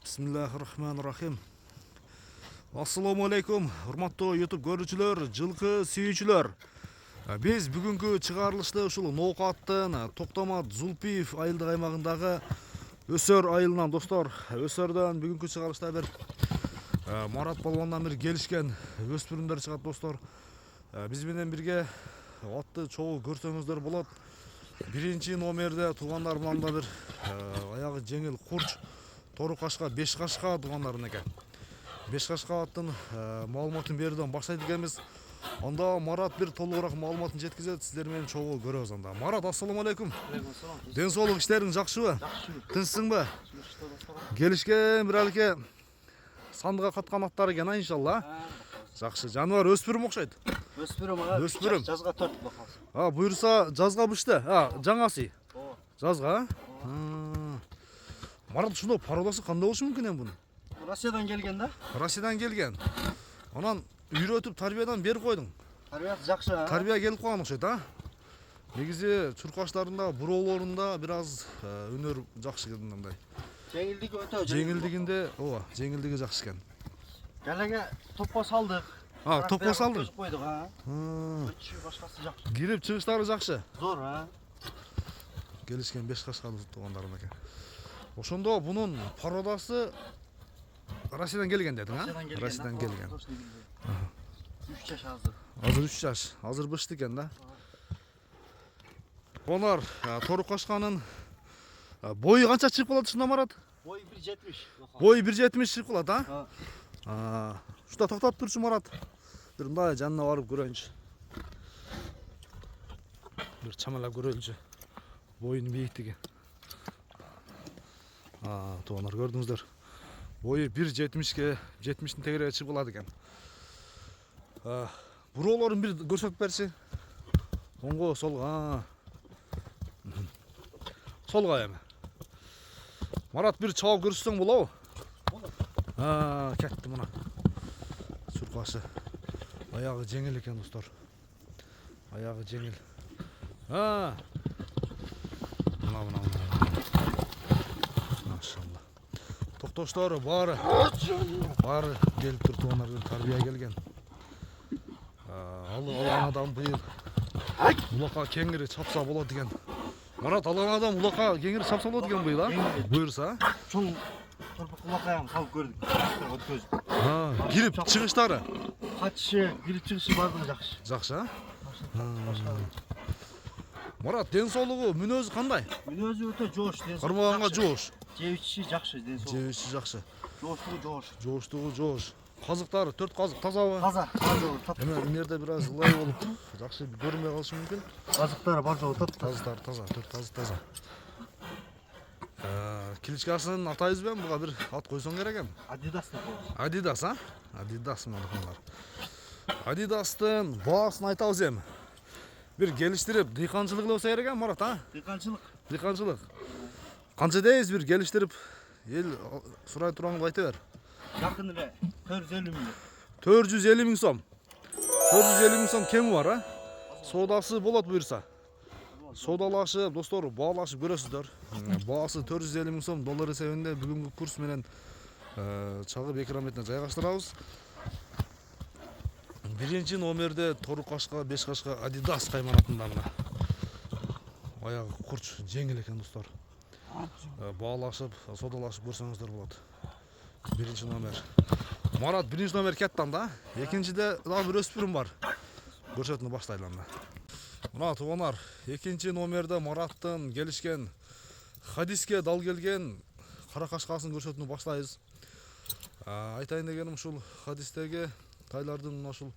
Bismillahirrahmanirrahim. Assalamu alaikum, урматтуу YouTube көрүүчүлөр, жылкы сүйүүчүлөр. Биз бүгүнкү чыгарылышты ушул Ноокаттын Токтомат Зулпиев айылдык аймагындагы Өсөр айылынан достор. Өсөрдөн бүгүнкү чыгарылышта бир Марат балбандан бир келишкен өспүрүмдөр чыгат достор. Биз менен бирге атты чогуу көрсөңүздөр болот. Биринчи номерде туугандар мында бир аягы жеңил курч Тору кашка 5 кашка туугандарына экен. 5 кашка аттын маалыматын берүүдөн баштайт экенбиз. Анда Марат бир толугураак маалыматын жеткизет, сиздер менен чогуу көрөбүз анда. Марат, ассаламу алейкум. Ден соолук, иштериң жакшыбы? Жакшы. Тынчсыңбы? Келишкен бир алке сандыга каткан аттар экен, иншалла. Жакшы. Жаныбар өспүрүм окшойт. Өспүрүм ага. Өспүрүм. Жазга 4 бакалсы. Буюрса жазга бышты. Жаңасы. Жазга. Марат, ушунда пародасы кандай болушу мүмкүн эми бунун? Россиядан келген да? Россиядан келген. Анан үйрөтүп тарбиядан берип койдуң. Тарбиясы жакшы. Тарбия келип калган окшойт, Негизи чуркаштарында, буроолорунда бир аз өнөр жакшы келди мындай. Жеңилдиги өтө. Жеңилдигинде, жеңилдиги жакшы экен. Галеге топко салдык. Топко салдың. Койдук, Өтчү башкасы жакшы. Кирип чыгыштары жакшы. Зор, Келишкен 5 кашкалуу туугандарым экен. Ошондо бунун пародасы Россиядан келген дедиң, Россиядан келген. 3 жаш азыр. Азыр 3 жаш. Азыр бышты экен да. Конор, Тору кашканын бою канча чыгып калат ушунда, Марат? Бою 1.70. Бою 1.70 чыгып калат, Ушта токтоп турчу, Марат. Бир мындай жанына барып көрөйүнчү. Бир чамалап көрөлүчү. Боюнун бийиктиги. Туугандар, көрдүңүздөр. Бою 1.70ге, 70тин тегереге чыгып калат экен. Буроолорун бир көрсөтүп берчи. Оңго, солго. Солго эми. Марат, бир чабып көрсөтсөң болобу? Кетти мына. Чуркашы. Аягы жеңил экен достор. Аягы жеңил. Мына. Машалла. Токтоштор баары келип тур, туугандар тарбия келген. Ал адам быйыл улакка кеңири чапса болот деген. Марат, алган адам улакка кеңири чапса болот деген быйыл, Буюрса. Чоң торпок улакка салып көрдүк. Кирип чыгыштары. Качышы, кирип чыгышы бардыгы жакшы. Жакшы, Марат, ден соолугу, мүнөзү кандай? Мүнөзү өтө жоош, ден соолугу. Кармаганга жоош. Жебичи жакшы, ден соолугу. Жебичи жакшы. Жооштугу жоош. Казыктары 4 казык тазабы? Таза, Эме эмерде бир аз ылай болуп, жакшы көрүнбөй калышы мүмкүн. Казыктары бар жолу Тазыктары таза, 4 казык таза. Кличкасын атайбыз бен, буга бир ат койсоң керек эми. Адидас деп коебуз. Адидас, Адидас мынакалар. Адидастын баасын айтабыз эми. Бир келиштирип, дыйканчылык болсо керек эми, Марат, Дыйканчылык. Канча дейбиз бир келиштирип, эл сурай турганды айта бер. Жакын эле 450 миң. 450 миң сом. 450 миң сом кеми бар, Соодасы болот буюрса. Соодалашып, достор, баалашып көрөсүздөр. Баасы 450 миң сом доллар эсебинде бүгүнкү курс менен чагып экран бетине жайгаштырабыз. Биринчи номерде Тору кашка 5 кашка Адидас кайманатында мына. Аягы курч жеңил экен достор. Баалашып, соодалашып көрсөңүздөр болот. Биринчи номер. Марат, биринчи номер кетти анда. Экинчиде дагы бир өспүрүм бар. Көрсөтүүнү баштайлы анда. Мына туугандар, экинчи номерде Мараттын келишкен хадиске дал келген кара кашкасын көрсөтүүнү баштайбыз. Айтайын дегеним ушул хадистеги тайлардын ушул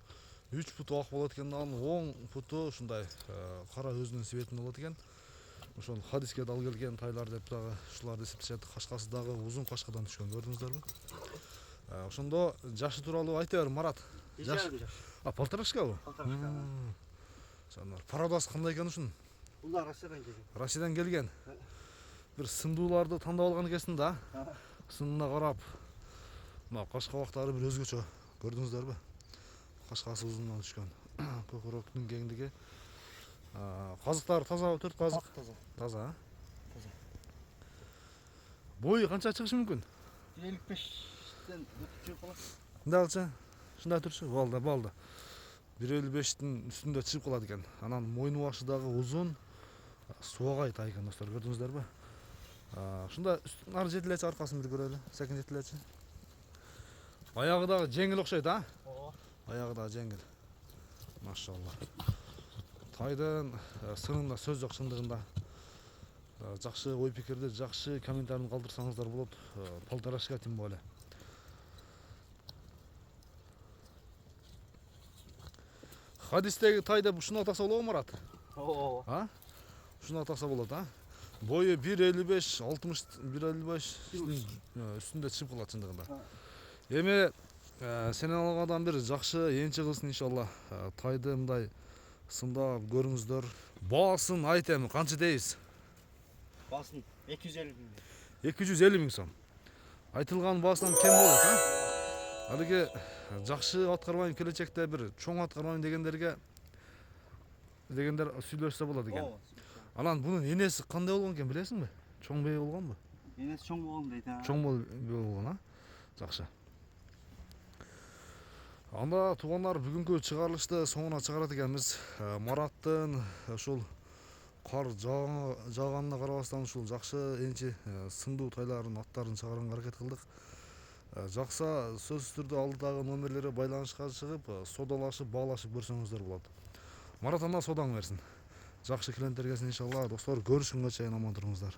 3 футу ак болот экен, анын оң футу ушундай кара өзүнүн светинде болот экен. Ошол хадиске дал келген тайлар деп дагы ушуларды эсептешет. Кашкасы дагы узун кашкадан түшкөн, көрдүңүздөрбү? Ошондо жашы тууралуу айта бер, Марат. Жаш. Полторашкабы? Пародасы кандай экен ушунун? Булар Россиядан келген. Россиядан келген. Бир сындууларды тандап алган экенсиң да. Сынына карап, мына кашкабактары бир өзгөчө, көрдүңүздөрбү? Кашкасы узундан түшкөн. Көкүрөктүн кеңдиги. Казыктары таза, 4 казык. Таза. Бою канча чыгышы мүмкүн? 1.55'ten ötüp çıkıp kalат. Мындайча ушундай турчу балда 1.55'тин үстүндө чыгып калат экен. Анан мойну башы дагы узун, суагай тай экен достор, көрдүңүздөрбү? Ушунда ары жетилечи, аркасын бир көрөлү. Секин жетилечи. Аягы дагы жеңил окшойт, а? Ооба. Аягы дагы жеңил. Машалла. Тайдын сынында сөз жок чындыгында. Жакшы ой пикирди, жакшы комментарийни калтырсаңыздар болот. Полторашка тем более. Хадистеги тайда ушуну атаса болобу Марат? Ооба. А? Ушуну атаса болот, а? Бою 1.55, 60, 1.55 үстүндө чыгып калат чындыгында. Эми сенен алгадан бир жакшы энчи кылсын иншалла. Тайды мындай сындап көрүңүздөр. Баасын айт эми канча дейбиз? Басын 250 миң. 250 миң сом. Айтылган баасынан кем болот, а? Алиги жакшы аткарбайм келечекте бир чоң аткарбайм дегендер сүйлөшсө болот экен. Ооба. Анан бунун энеси кандай болгон экен билесиңби? Чоң бей болгонбу? Энеси чоң болгон дейт, а. Чоң болгон, а? Жакшы. Анда туугандар бүгүнкү чыгарылышты соңуна чыгарат экенбиз. Мараттын ушул кар жааганына карабастан ушул жакшы энчи сындуу тайларын, аттарын чыгарганга аракет кылдык. Жакса сөзсүз түрдө алдыдагы номерлери байланышка чыгып, содалашып, баалашып көрсөңүздөр болот. Марат анда содаң берсин. Жакшы клиенттер келсин иншалла. Достор, көрүшкөнгө чейин аман туруңуздар.